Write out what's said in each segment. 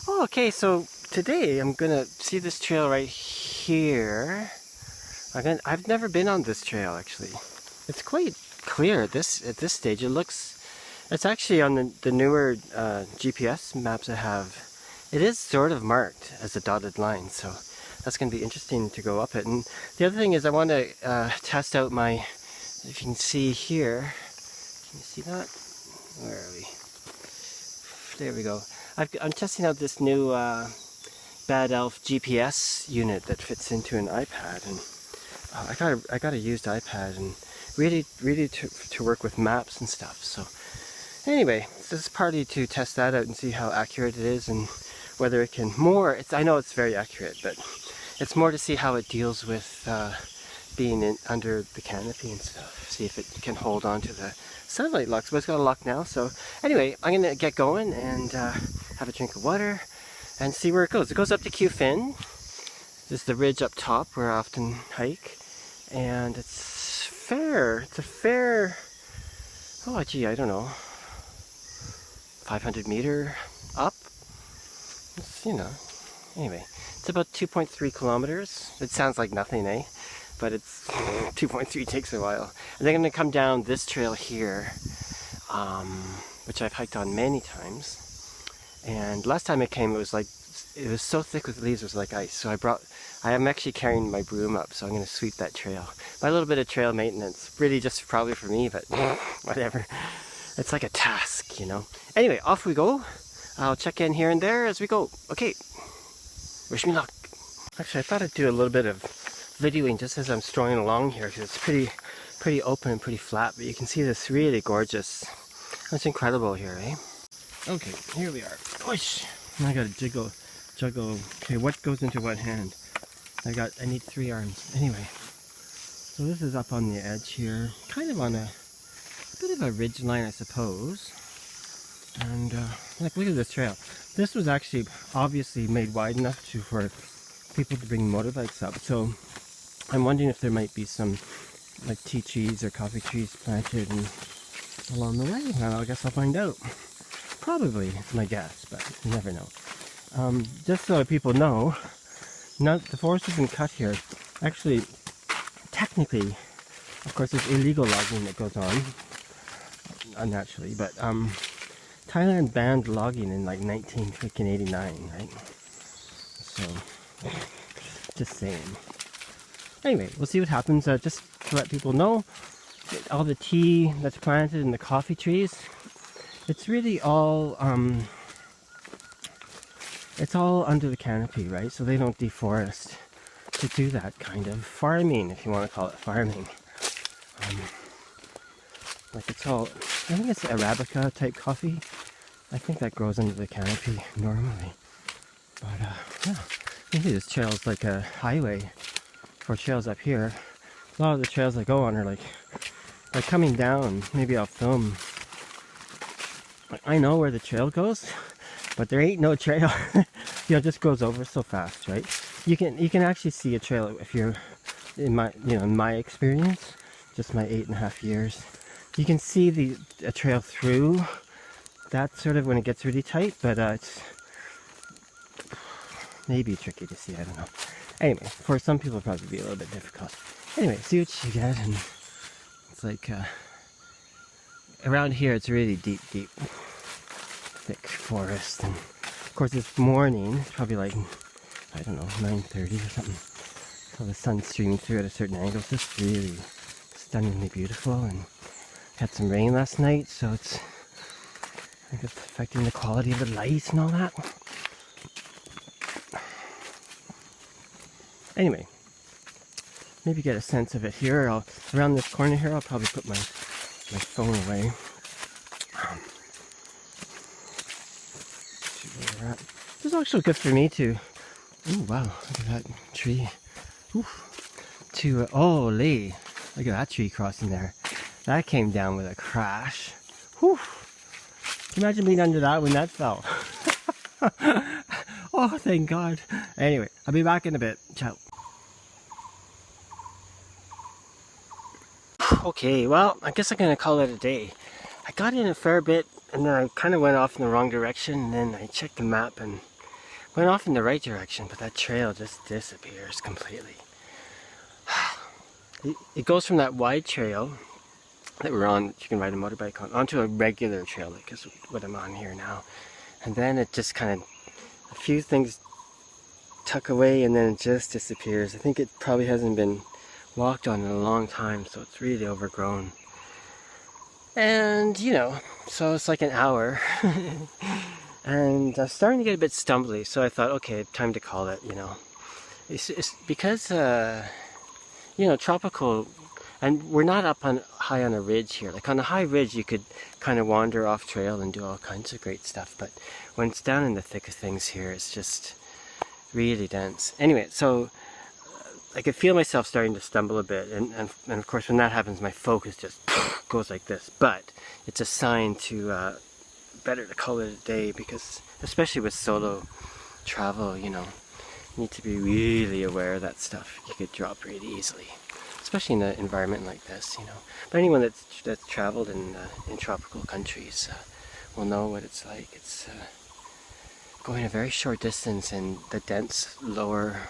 Oh, okay, so today I'm gonna see this trail right here. I've never been on this trail actually. It's quite clear at this stage. It's actually on the newer GPS maps I have. It is sort of marked as a dotted line, so that's gonna be interesting to go up it. And the other thing is I want to test out my. If you can see here, can you see that? Where are we? There we go. I'm testing out this new Bad Elf GPS unit that fits into an iPad, and I got a used iPad and really to work with maps and stuff. So anyway, this is partly to test that out and see how accurate it is and whether it can I know it's very accurate, but it's more to see how it deals with being under the canopy and stuff. See if it can hold on to the sunlight locks, but it's got a lock now. So anyway, I'm gonna get going and have a drink of water and see where it goes. It goes up to Q Fin. This is the ridge up top where I often hike, and it's a fair, oh gee, I don't know, 500 meter up. It's, anyway, it's about 2.3 kilometers. It sounds like nothing, eh? But it's 2.3 takes a while. And then I'm gonna come down this trail here, which I've hiked on many times. And last time I came, it was so thick with leaves, it was like ice. So I am actually carrying my broom up, so I'm gonna sweep that trail. By a little bit of trail maintenance, really just probably for me, but whatever. It's like a task, Anyway, off we go. I'll check in here and there as we go. Okay, wish me luck. Actually, I thought I'd do a little bit of videoing just as I'm strolling along here, because it's pretty open and pretty flat, but you can see this really gorgeous. It's incredible here, eh? Okay, here we are. Push! I gotta juggle. Okay, what goes into what hand? I need 3 arms. Anyway, so this is up on the edge here, kind of on a bit of a ridge line, I suppose. And look at this trail. This was actually obviously made wide enough for people to bring motorbikes up. So I'm wondering if there might be some like tea trees or coffee trees planted along the way. Well, I guess I'll find out. Probably, it's my guess, but you never know. Just so people know, the forest has been cut here. Actually, technically, of course, there's illegal logging that goes on, unnaturally, but Thailand banned logging in like 1989, right? So, just saying. Anyway, we'll see what happens. Just to let people know, all the tea that's planted and the coffee trees, it's really all it's all under the canopy, right? So they don't deforest to do that kind of farming, if you want to call it farming. Like it's all, I think it's Arabica type coffee. I think that grows under the canopy normally. But yeah, maybe this trail is like a highway for trails up here. A lot of the trails I go on are like coming down. Maybe I'll film. I know where the trail goes, but there ain't no trail. It just goes over so fast, right? You can actually see a trail if you're in my experience, just my 8.5 years. You can see a trail through that sort of when it gets really tight, but it's maybe tricky to see. I don't know. Anyway, for some people, it'll probably be a little bit difficult. Anyway, see what you get, and it's like around here, it's really deep, thick forest, and of course it's morning. It's probably like, I don't know, 9:30 or something. So the sun's streaming through at a certain angle. It's just really stunningly beautiful, and had some rain last night, so I think it's affecting the quality of the light and all that. Anyway, maybe get a sense of it here. Around this corner here, I'll probably put my phone away. This is actually good for me to. Oh wow! Look at that tree. Holy! Look at that tree crossing there. That came down with a crash. Whew. Can you imagine being under that when that fell? Oh, thank God. Anyway, I'll be back in a bit. Ciao. Okay, well, I guess I'm going to call it a day. I got in a fair bit and then I kind of went off in the wrong direction, and then I checked the map and went off in the right direction, but that trail just disappears completely. It goes from that wide trail that we're on, that you can ride a motorbike on, onto a regular trail, like is what I'm on here now. And then it just kind of, a few things tuck away and then it just disappears. I think it probably hasn't been walked on in a long time, so it's really overgrown. And, you know, so it's like an hour. And I was starting to get a bit stumbly, so I thought, okay, time to call it, you know. It's because, you know, tropical, and we're not up on high on a ridge here. Like on a high ridge, you could kind of wander off trail and do all kinds of great stuff. But when it's down in the thick of things here, it's just really dense. Anyway, so I could feel myself starting to stumble a bit, and of course when that happens, my focus just goes like this. But it's a sign to better to call it a day, because especially with solo travel, you know, you need to be really aware of that stuff. You could drop really easily, especially in an environment like this, you know. But anyone that's traveled in tropical countries will know what it's like. It's going a very short distance in the dense lower.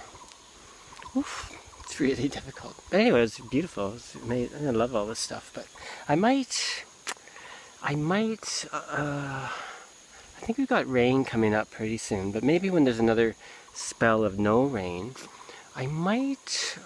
Oof, it's really difficult. But anyway, it's beautiful. I love all this stuff. But I think we've got rain coming up pretty soon. But maybe when there's another spell of no rain, I might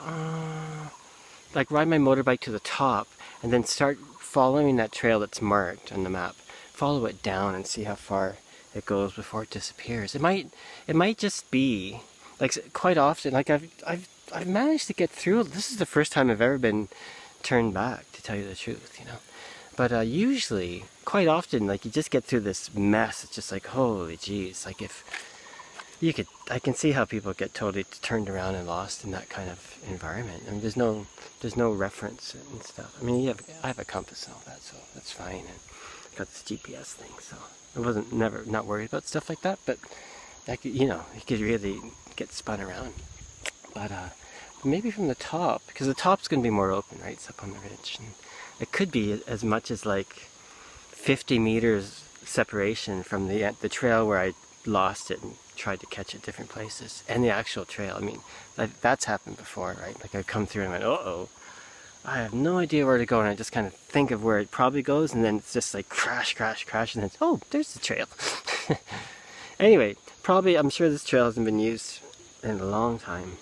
like ride my motorbike to the top and then start following that trail that's marked on the map. Follow it down and see how far it goes before it disappears. It might just be like, quite often, like I've managed to get through. This is the first time I've ever been turned back, to tell you the truth, you know. But usually, quite often, like you just get through this mess. It's just like, holy jeez. Like if you could, I can see how people get totally turned around and lost in that kind of environment. I mean, there's no reference and stuff. I mean, I have a compass and all that, so that's fine. And I got this GPS thing, so I wasn't not worried about stuff like that. But I could, you know, you could really get spun around. But maybe from the top, because the top's going to be more open, right? It's up on the ridge, and it could be as much as like 50 meters separation from the trail where I lost it and tried to catch it different places, and the actual trail. I mean, that's happened before, right? Like I've come through and went, uh-oh, I have no idea where to go, and I just kind of think of where it probably goes, and then it's just like crash, crash, crash, and then, oh, there's the trail. Anyway, probably, I'm sure this trail hasn't been used in a long time.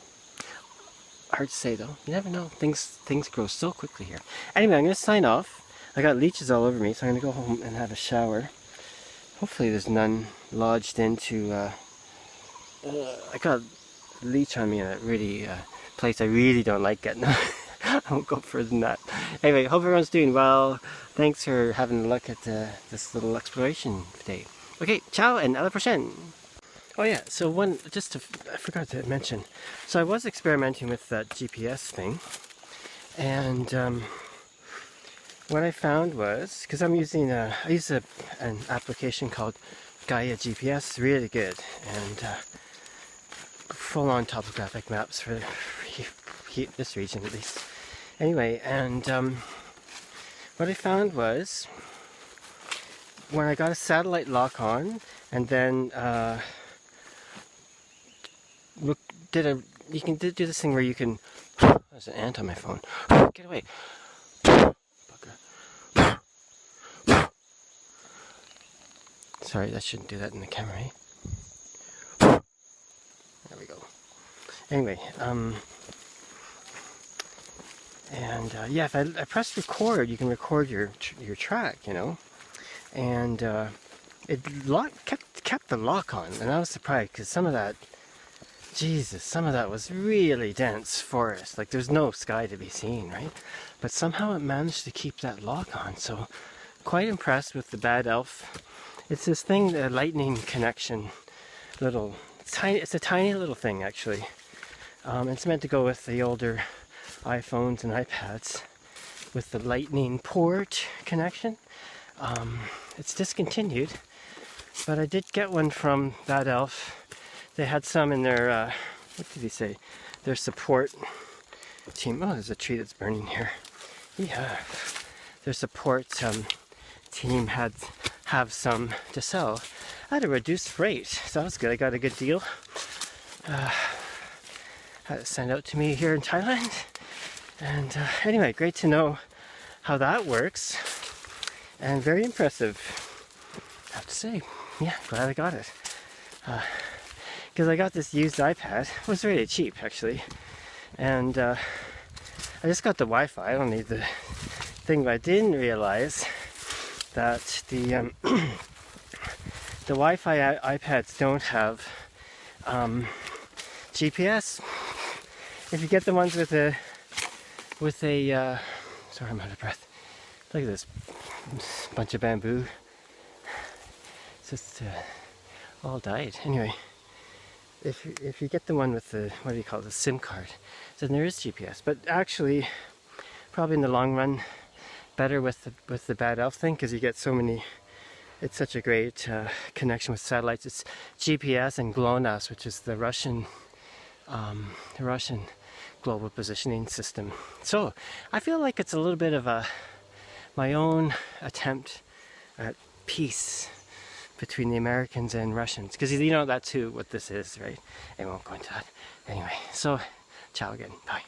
Hard to say though, you never know, things grow so quickly here. Anyway, I'm going to sign off. I got leeches all over me, so I'm going to go home and have a shower. Hopefully there's none lodged into, I got a leech on me in a really place I really don't like getting. I won't go further than that. Anyway, hope everyone's doing well. Thanks for having a look at this little exploration today. Okay, ciao and à la prochaine. Oh yeah, so I forgot to mention. So I was experimenting with that GPS thing, and what I found was, because I use an application called Gaia GPS, really good, and full-on topographic maps for this region at least. Anyway, and what I found was, when I got a satellite lock on, and then you can do this thing where you can, there's an ant on my phone, get away, bugger. Sorry, I shouldn't do that in the camera, eh? There we go. Anyway, and yeah, if I press record, you can record your track, you know, and it kept the lock on, and I was surprised, because some of that was really dense forest. Like there's no sky to be seen, right? But somehow it managed to keep that lock on. So quite impressed with the Bad Elf. It's this thing, the lightning connection, it's a tiny little thing actually. It's meant to go with the older iPhones and iPads with the lightning port connection. It's discontinued, but I did get one from Bad Elf. They had some in their, what did he say? Their support team. Oh, there's a tree that's burning here. Yeah. Their support team had have some to sell at a reduced rate. So that was good. I got a good deal. Had it sent out to me here in Thailand. And anyway, great to know how that works. And very impressive, I have to say. Yeah, glad I got it. Because I got this used iPad. It was really cheap, actually. And I just got the Wi-Fi. I don't need the thing, but I didn't realize that the the Wi-Fi iPads don't have GPS. If you get the ones with a sorry, I'm out of breath. Look at this bunch of bamboo. It's just all died. Anyway, if you get the one with the, what do you call it, the SIM card, then there is GPS. But actually, probably in the long run, better with the bad elf thing, because you get so many. It's such a great connection with satellites. It's GPS and GLONASS, which is the Russian global positioning system. So I feel like it's a little bit of my own attempt at peace between the Americans and Russians, because you know that's what this is, right? I won't go into that. Anyway, so ciao again. Bye.